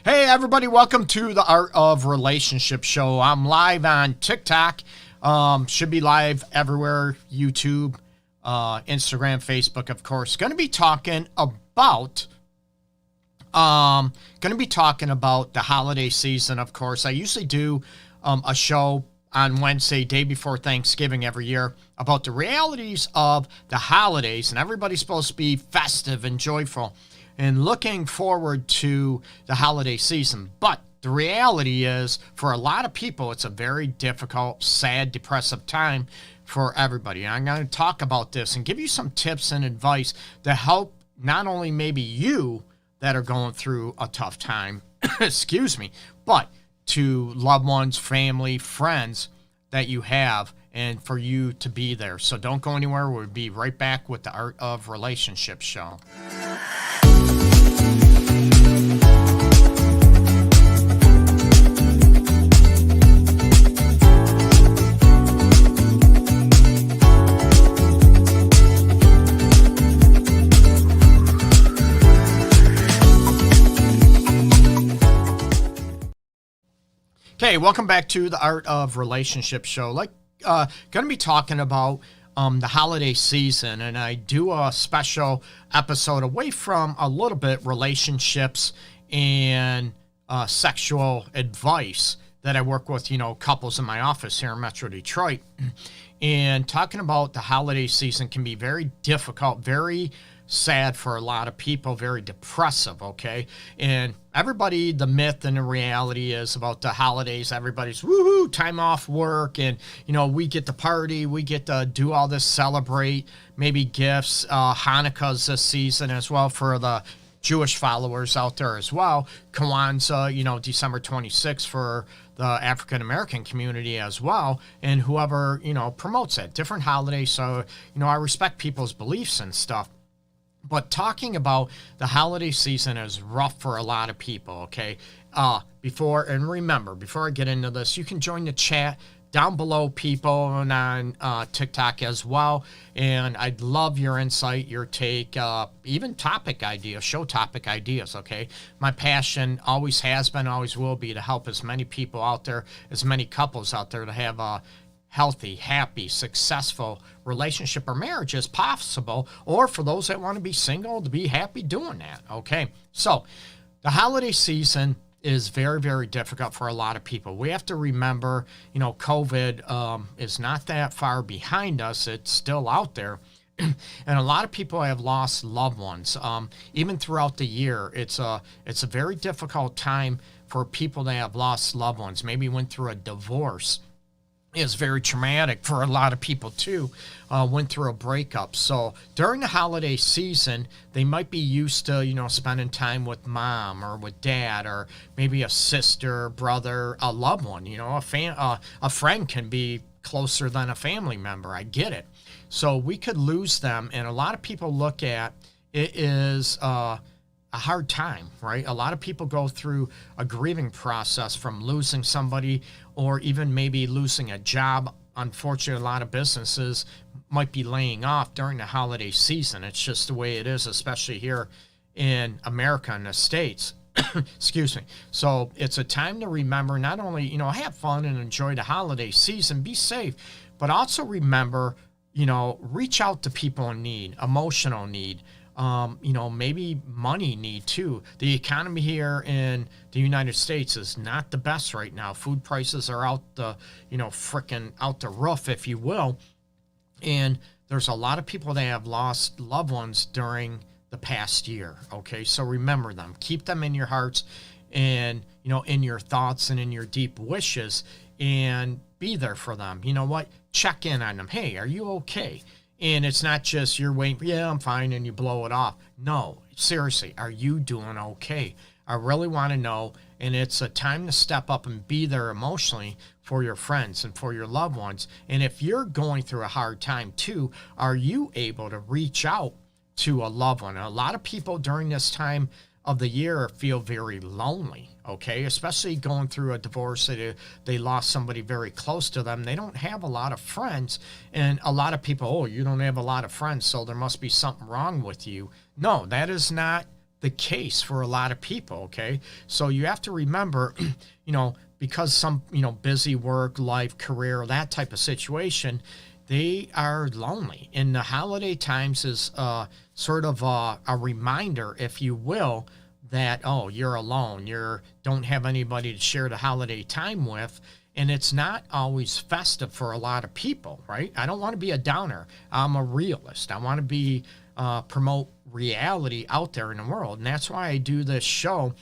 Hey everybody, welcome to the Art of Relationship Show. I'm live on TikTok. Should be live everywhere, YouTube, Instagram, Facebook, of course. Going to be talking about the holiday season, of course. I usually do a show on Wednesday, day before Thanksgiving every year, about the realities of the holidays, and everybody's supposed to be festive and joyful and looking forward to the holiday season. But the reality is, for a lot of people, it's a very difficult, sad, depressive time for everybody. And I'm going to talk about this and give you some tips and advice to help not only maybe you that are going through a tough time, excuse me, but to loved ones, family, friends that you have, and for you to be there. So don't go anywhere. We'll be right back with the Art of Relationship Show. Okay, welcome back to the Art of Relationship Show. Going to be talking about the holiday season, and I do a special episode away from a little bit relationships and sexual advice that I work with, couples in my office here in Metro Detroit. And talking about the holiday season can be very difficult, very sad for a lot of people, very depressive, okay? And everybody, the myth and the reality is about the holidays, everybody's woohoo, time off work, and, we get to party, we get to do all this, celebrate, maybe gifts. Hanukkah's this season as well for the Jewish followers out there as well. Kwanzaa, December 26th for the African-American community as well, and whoever, promotes it. Different holidays, so, I respect people's beliefs and stuff. But talking about the holiday season is rough for a lot of people, okay? Before I get into this, you can join the chat down below, people, and on TikTok as well. And I'd love your insight, your take, even topic ideas, show topic ideas, okay? My passion always has been, always will be to help as many people out there, as many couples out there to have a healthy, happy, successful relationship or marriage as possible, or for those that want to be single, to be happy doing that, okay? So the holiday season is very, very difficult for a lot of people. We have to remember, COVID is not that far behind us. It's still out there. And a lot of people have lost loved ones. Even throughout the year, it's a very difficult time for people that have lost loved ones, maybe went through a divorce. Is very traumatic for a lot of people too, went through a breakup. So during the holiday season, they might be used to, spending time with mom or with dad, or maybe a sister, brother, a loved one, a friend can be closer than a family member. I get it. So we could lose them. And a lot of people look at it is a hard time, right? A lot of people go through a grieving process from losing somebody, or even maybe losing a job. Unfortunately, a lot of businesses might be laying off during the holiday season. It's just the way it is, especially here in America and the States. Excuse me. So it's a time to remember, not only, have fun and enjoy the holiday season, be safe, but also remember, reach out to people in need, emotional need, maybe money need too. The economy here in the United States is not the best right now. Food prices are out the, frickin' out the roof, if you will. And there's a lot of people that have lost loved ones during the past year. Okay. So remember them, keep them in your hearts and, in your thoughts and in your deep wishes, and be there for them. You know what? Check in on them. Hey, are you okay? And it's not just you're waiting, yeah, I'm fine, and you blow it off. No, seriously, are you doing okay? I really want to know, and it's a time to step up and be there emotionally for your friends and for your loved ones. And if you're going through a hard time too, are you able to reach out to a loved one? A lot of people during this time of the year feel very lonely, okay? Especially going through a divorce, they lost somebody very close to them. They don't have a lot of friends, and a lot of people, oh, you don't have a lot of friends, so there must be something wrong with you. No, that is not the case for a lot of people. Okay. So you have to remember, because some, busy work, life, career, that type of situation, they are lonely. And the holiday times is sort of a reminder, if you will, that, oh, you're alone. Don't have anybody to share the holiday time with. And it's not always festive for a lot of people, right? I don't want to be a downer. I'm a realist. I want to be promote reality out there in the world. And that's why I do this show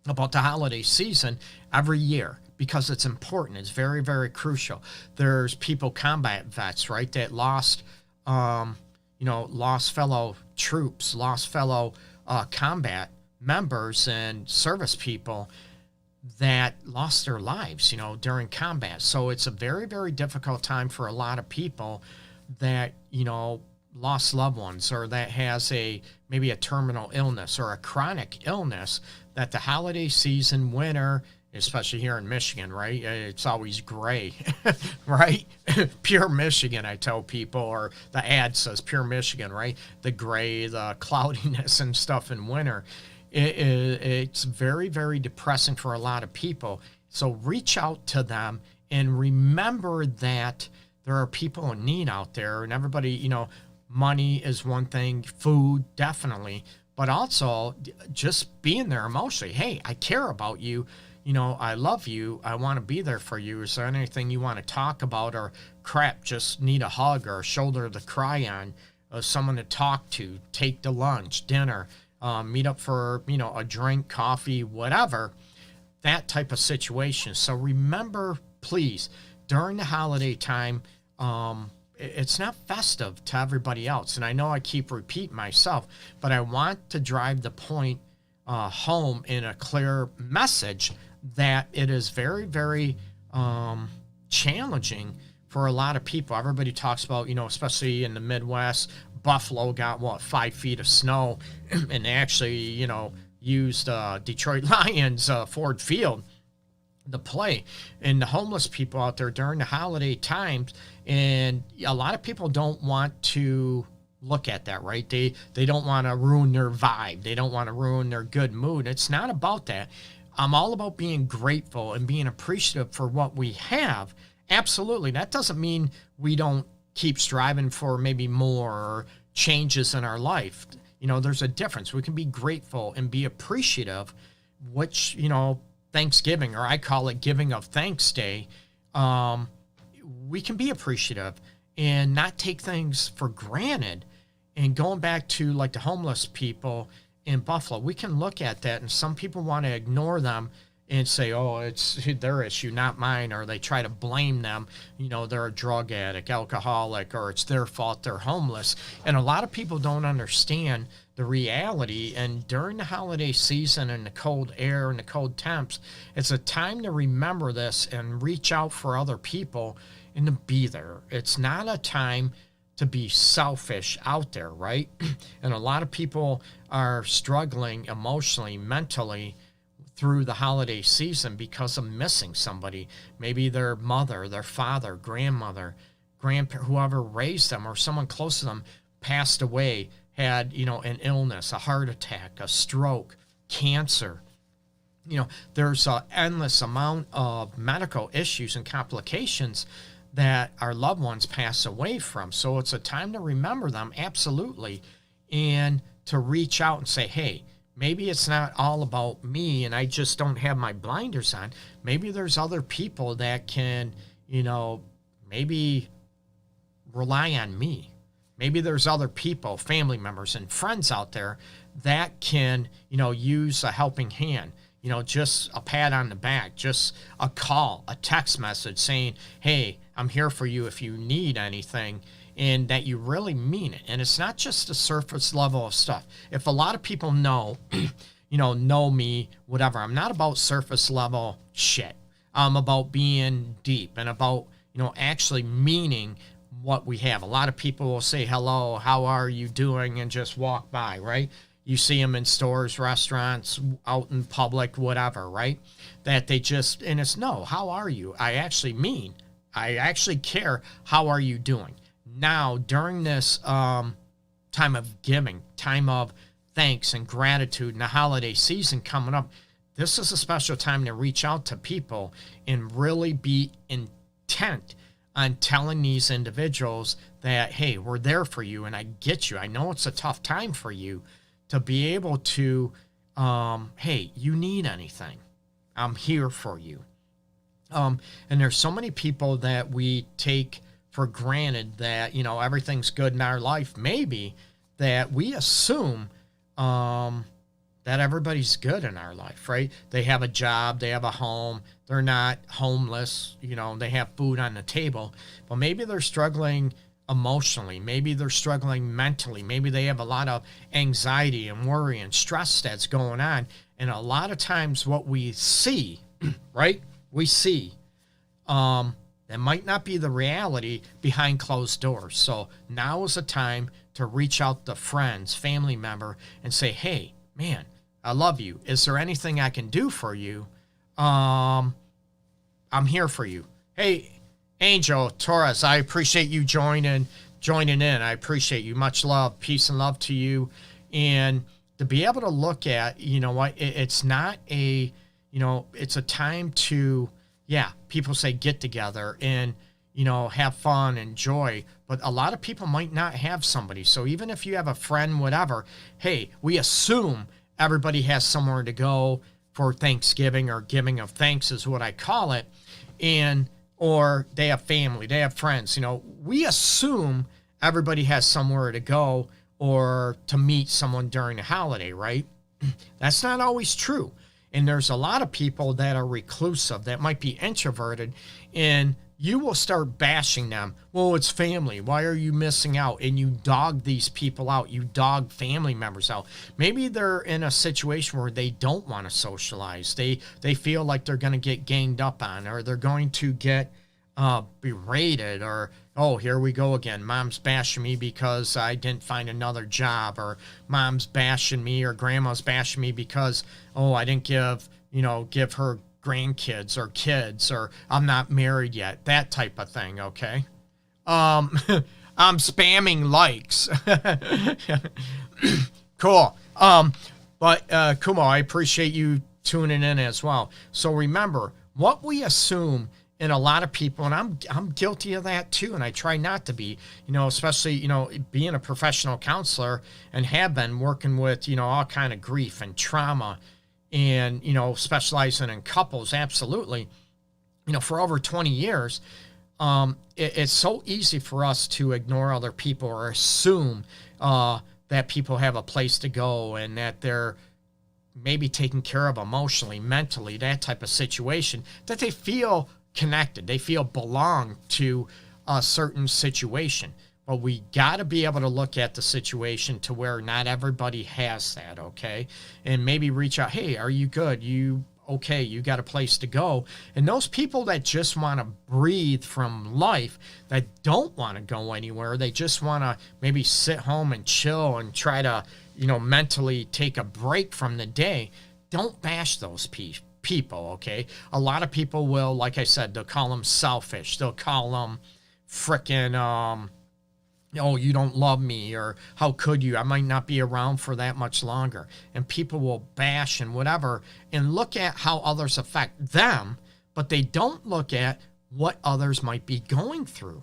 about the holiday season every year, because it's important. It's very, very crucial. There's people, combat vets, right, that lost fellow troops, lost fellow combat members and service people that lost their lives, during combat. So it's a very, very difficult time for a lot of people that, lost loved ones, or that has maybe a terminal illness or a chronic illness, that the holiday season, winter, especially here in Michigan, right? It's always gray, right? Pure Michigan, I tell people, or the ad says pure Michigan, right? The gray, the cloudiness and stuff in winter. It's very, very depressing for a lot of people. So reach out to them and remember that there are people in need out there, and everybody, money is one thing, food, definitely, but also just being there emotionally. Hey, I care about you. I love you. I want to be there for you. Is there anything you want to talk about, or crap, just need a hug or a shoulder to cry on, someone to talk to, take to lunch, dinner, meet up for, a drink, coffee, whatever, that type of situation. So remember, please, during the holiday time, it's not festive to everybody else. And I know I keep repeating myself, but I want to drive the point home in a clear message that it is very, very challenging for a lot of people. Everybody talks about, especially in the Midwest, Buffalo got 5 feet of snow, and they actually, used Detroit Lions Ford Field to play, and the homeless people out there during the holiday times. And a lot of people don't want to look at that, right? They don't want to ruin their vibe. They don't want to ruin their good mood. It's not about that. I'm all about being grateful and being appreciative for what we have. Absolutely. That doesn't mean we don't keep striving for maybe more changes in our life. There's a difference. We can be grateful and be appreciative, which, Thanksgiving, or I call it Giving of Thanks Day, we can be appreciative and not take things for granted. And going back to like the homeless people in Buffalo, we can look at that, and some people want to ignore them and say, oh, it's their issue, not mine, or they try to blame them. They're a drug addict, alcoholic, or it's their fault they're homeless. And a lot of people don't understand the reality. And during the holiday season and the cold air and the cold temps, it's a time to remember this and reach out for other people and to be there. It's not a time to be selfish out there, right? And a lot of people are struggling emotionally, mentally, through the holiday season because of missing somebody. Maybe their mother, their father, grandmother, grandparent, whoever raised them, or someone close to them passed away, had, an illness, a heart attack, a stroke, cancer. There's an endless amount of medical issues and complications that our loved ones pass away from. So it's a time to remember them, absolutely, and to reach out and say, hey, maybe it's not all about me and I just don't have my blinders on. Maybe there's other people that can, maybe rely on me. Maybe there's other people, family members and friends out there that can, use a helping hand, just a pat on the back, just a call, a text message saying, hey, I'm here for you if you need anything, and that you really mean it. And it's not just the surface level of stuff. If a lot of people know, know me, whatever, I'm not about surface level shit. I'm about being deep and about, actually meaning what we have. A lot of people will say, hello, how are you doing? And just walk by, right? You see them in stores, restaurants, out in public, whatever, right? That they just, and it's no, how are you? I actually care. How are you doing? Now, during this time of giving, time of thanks and gratitude and the holiday season coming up, this is a special time to reach out to people and really be intent on telling these individuals that, hey, we're there for you and I get you. I know it's a tough time for you, to be able to, hey, you need anything, I'm here for you. And there's so many people that we take for granted that, everything's good in our life, maybe, that we assume that everybody's good in our life, right? They have a job, they have a home, they're not homeless, they have food on the table, but maybe they're struggling emotionally, maybe they're struggling mentally, maybe they have a lot of anxiety and worry and stress that's going on. And a lot of times what we see, right? We see, that might not be the reality behind closed doors. So now is the time to reach out to friends, family member, and say, hey, man, I love you. Is there anything I can do for you? I'm here for you. Hey, Angel Torres, I appreciate you joining in. I appreciate you. Much love, peace and love to you. And to be able to look at, it's not a, it's a time to, people say get together and, have fun, enjoy, but a lot of people might not have somebody. So even if you have a friend, whatever, hey, we assume everybody has somewhere to go for Thanksgiving, or giving of thanks is what I call it. Or they have family, they have friends. We assume everybody has somewhere to go or to meet someone during the holiday, right? That's not always true. And there's a lot of people that are reclusive, that might be introverted, and you will start bashing them. Well, it's family. Why are you missing out? And you dog these people out. You dog family members out. Maybe they're in a situation where they don't want to socialize. They feel like they're going to get ganged up on, or they're going to get berated, or, oh, here we go again. Mom's bashing me because I didn't find another job, or mom's bashing me, or grandma's bashing me because, oh, I didn't give her grandkids or kids, or I'm not married yet, that type of thing. Okay. I'm spamming likes. Cool. But Kumo, I appreciate you tuning in as well. So remember, what we assume in a lot of people, and I'm guilty of that too, and I try not to be, especially, being a professional counselor and have been working with, all kind of grief and trauma, and, specializing in couples, absolutely, for over 20 years, it's so easy for us to ignore other people, or assume that people have a place to go and that they're maybe taken care of emotionally, mentally, that type of situation, that they feel connected, they feel belong to a certain situation. But we got to be able to look at the situation to where not everybody has that, okay? And maybe reach out, hey, are you good? You okay? You got a place to go? And those people that just want to breathe from life, that don't want to go anywhere, they just want to maybe sit home and chill and try to, mentally take a break from the day, don't bash those people, okay? A lot of people will, like I said, they'll call them selfish. They'll call them frickin', oh, you don't love me, or how could you? I might not be around for that much longer. And people will bash and whatever, and look at how others affect them, but they don't look at what others might be going through.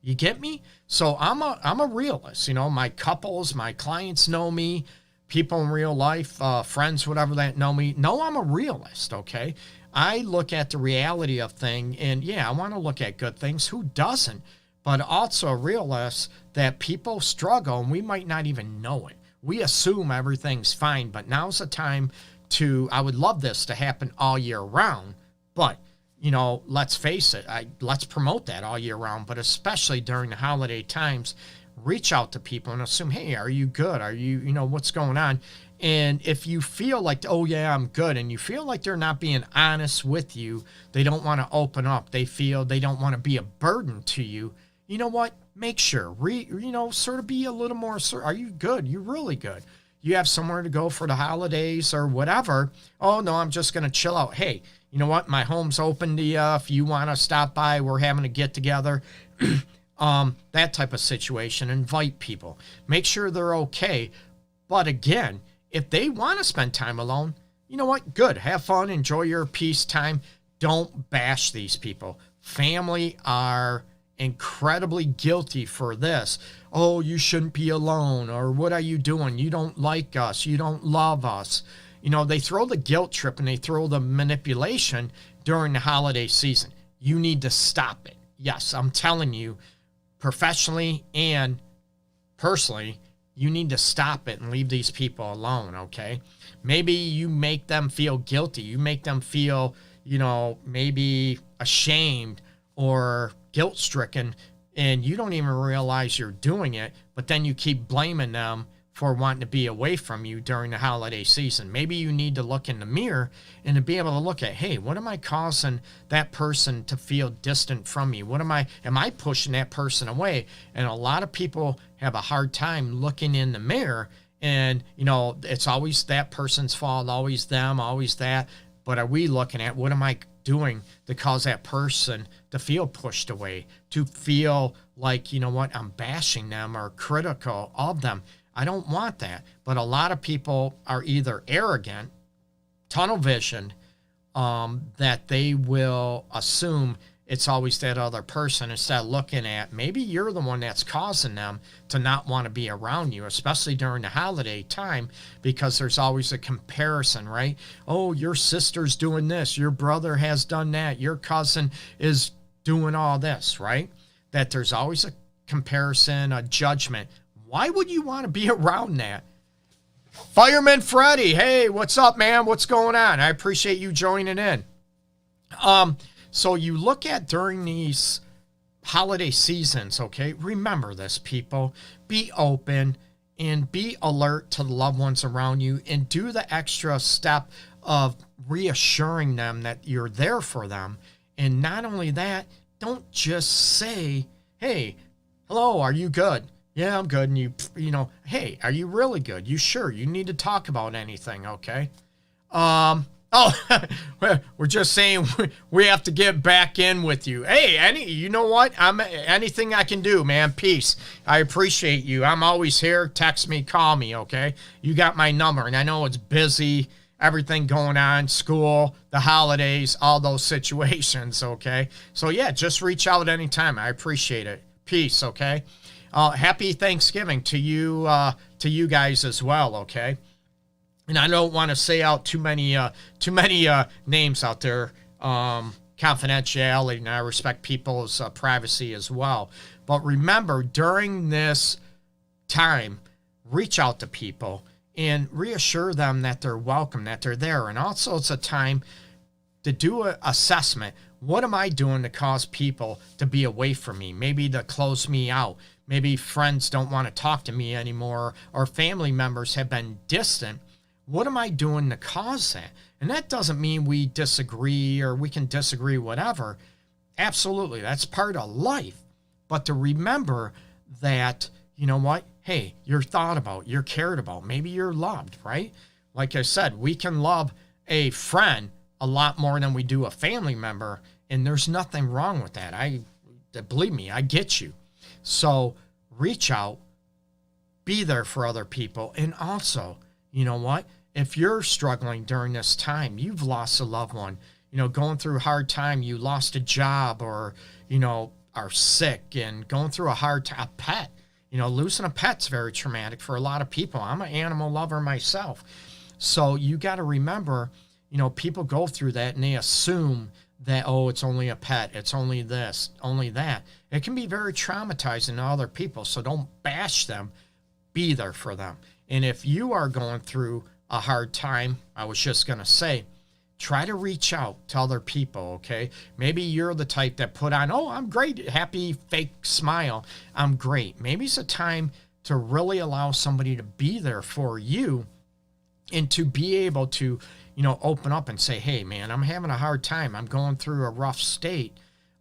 You get me? So I'm a realist. My couples, my clients know me, people in real life, friends, whatever that know me, know I'm a realist, okay? I look at the reality of things, and I want to look at good things. Who doesn't? But also a realist that people struggle, and we might not even know it. We assume everything's fine, but now's the time to, I would love this to happen all year round, but, let's face it, let's promote that all year round, but especially during the holiday times, reach out to people and assume, hey, are you good? Are you, what's going on? And if you feel like, oh, yeah, I'm good, and you feel like they're not being honest with you, they don't want to open up, they feel they don't want to be a burden to you, you know what? Make sure, sort of be a little more, are you good? You're really good. You have somewhere to go for the holidays or whatever. Oh, no, I'm just going to chill out. Hey, you know what? My home's open to you. If you want to stop by, we're having a get together. That type of situation. Invite people. Make sure they're okay. But again, if they want to spend time alone, you know what? Good. Have fun. Enjoy your peace time. Don't bash these people. Family are incredibly guilty for this. Oh, you shouldn't be alone. Or what are you doing? You don't like us. You don't love us. They throw the guilt trip and they throw the manipulation during the holiday season. You need to stop it. Yes, I'm telling you, professionally and personally, you need to stop it and leave these people alone, okay? Maybe you make them feel guilty. You make them feel, maybe ashamed or guilt-stricken, and you don't even realize you're doing it, but then you keep blaming them for wanting to be away from you during the holiday season. Maybe you need to look in the mirror and to be able to look at, hey, what am I causing that person to feel distant from me? Am I pushing that person away? And a lot of people have a hard time looking in the mirror, and, it's always that person's fault, always them, always that. But are we looking at what am I doing to cause that person to feel pushed away, to feel like, I'm bashing them or critical of them? I don't want that. But a lot of people are either arrogant, tunnel visioned, that they will assume it's always that other person instead of looking at maybe you're the one that's causing them to not want to be around you, especially during the holiday time, because there's always a comparison, right? Oh, your sister's doing this. Your brother has done that. Your cousin is doing all this, right? That there's always a comparison, a judgment. Why would you want to be around that? Fireman Freddy, hey, what's up, man? What's going on? I appreciate you joining in. So you look at during these holiday seasons, okay? Remember this, people. Be open and be alert to the loved ones around you, and do the extra step of reassuring them that you're there for them. And not only that, don't just say, hey, hello, are you good? Yeah, I'm good. And hey, are you really good? You sure? You need to talk about anything, okay? We're just saying we have to get back in with you. Hey, you know what? Anything I can do, man. Peace. I appreciate you. I'm always here. Text me, call me, okay? You got my number, and I know it's busy, everything going on, school, the holidays, all those situations, okay? So yeah, just reach out anytime. I appreciate it. Peace, okay? Happy Thanksgiving to you guys as well, okay? And I don't want to say out too many names out there, confidentiality, and I respect people's privacy as well. But remember, during this time, reach out to people and reassure them that they're welcome, that they're there. And also it's a time to do an assessment. What am I doing to cause people to be away from me? Maybe to close me out. Maybe friends don't want to talk to me anymore, or family members have been distant. What am I doing to cause that? And that doesn't mean we disagree or we can disagree, whatever. Absolutely, that's part of life. But to remember that, you know what? Hey, you're thought about, you're cared about, maybe you're loved, right? Like I said, we can love a friend a lot more than we do a family member, and there's nothing wrong with that. Believe me, I get you. So reach out, be there for other people, and also, you know what? If you're struggling during this time, you've lost a loved one, going through a hard time, you lost a job, or, are sick and going through a hard time, a pet, losing a pet's very traumatic for a lot of people. I'm an animal lover myself. So you got to remember, people go through that and they assume that, oh, it's only a pet, it's only this, only that. It can be very traumatizing to other people. So don't bash them, be there for them. And if you are going through a hard time, I was just going to say, try to reach out to other people, okay? Maybe you're the type that put on, oh, I'm great, happy, fake smile, I'm great. Maybe it's a time to really allow somebody to be there for you and to be able to, open up and say, hey, man, I'm having a hard time. I'm going through a rough state.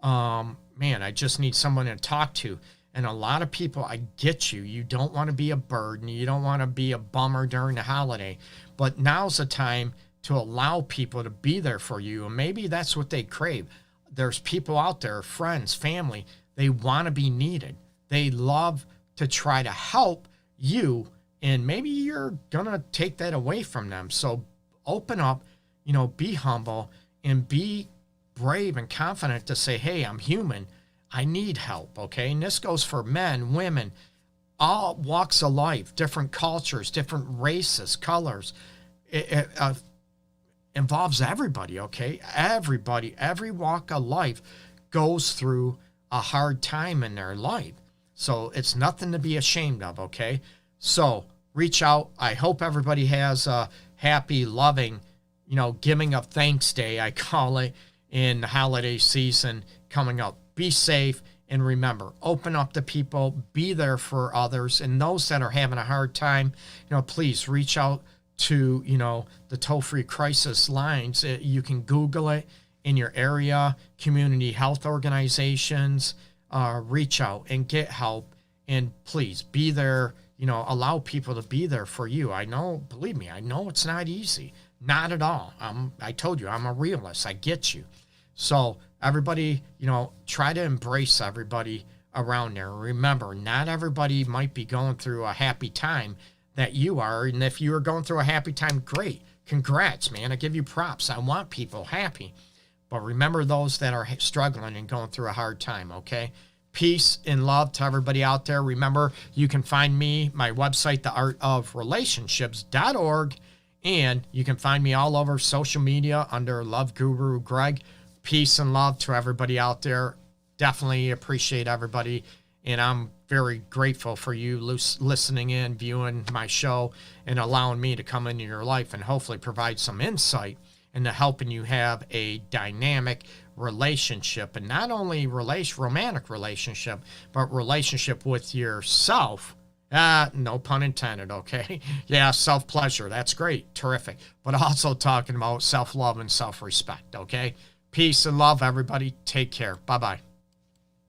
Man, I just need someone to talk to. And a lot of people, I get you. You don't want to be a burden. You don't want to be a bummer during the holiday. But now's the time to allow people to be there for you. And maybe that's what they crave. There's people out there, friends, family, they want to be needed. They love to try to help you and maybe you're going to take that away from them. So open up, be humble and be brave and confident to say, hey, I'm human. I need help. Okay. And this goes for men, women, all walks of life, different cultures, different races, colors. It involves everybody. Okay. Everybody, every walk of life goes through a hard time in their life. So it's nothing to be ashamed of. Okay. So reach out. I hope everybody has a happy, loving, giving of thanks day, I call it, in the holiday season coming up. Be safe, and remember, open up to people, be there for others, and those that are having a hard time, please reach out to, the toll-free crisis lines. You can Google it in your area, community health organizations, reach out and get help, and please be there, allow people to be there for you. I know, believe me, I know it's not easy. Not at all. I told you, I'm a realist. I get you. So everybody, try to embrace everybody around there. Remember, not everybody might be going through a happy time that you are. And if you are going through a happy time, great. Congrats, man. I give you props. I want people happy. But remember those that are struggling and going through a hard time, okay? Peace and love to everybody out there. Remember, you can find me, my website, theartofrelationships.org. And you can find me all over social media under Love Guru Greg. Peace and love to everybody out there. Definitely appreciate everybody. And I'm very grateful for you listening in, viewing my show, and allowing me to come into your life and hopefully provide some insight into helping you have a dynamic relationship. And not only romantic relationship, but relationship with yourself. No pun intended, okay? Yeah, self-pleasure. That's great. Terrific. But also talking about self-love and self-respect, okay? Peace and love, everybody. Take care. Bye-bye.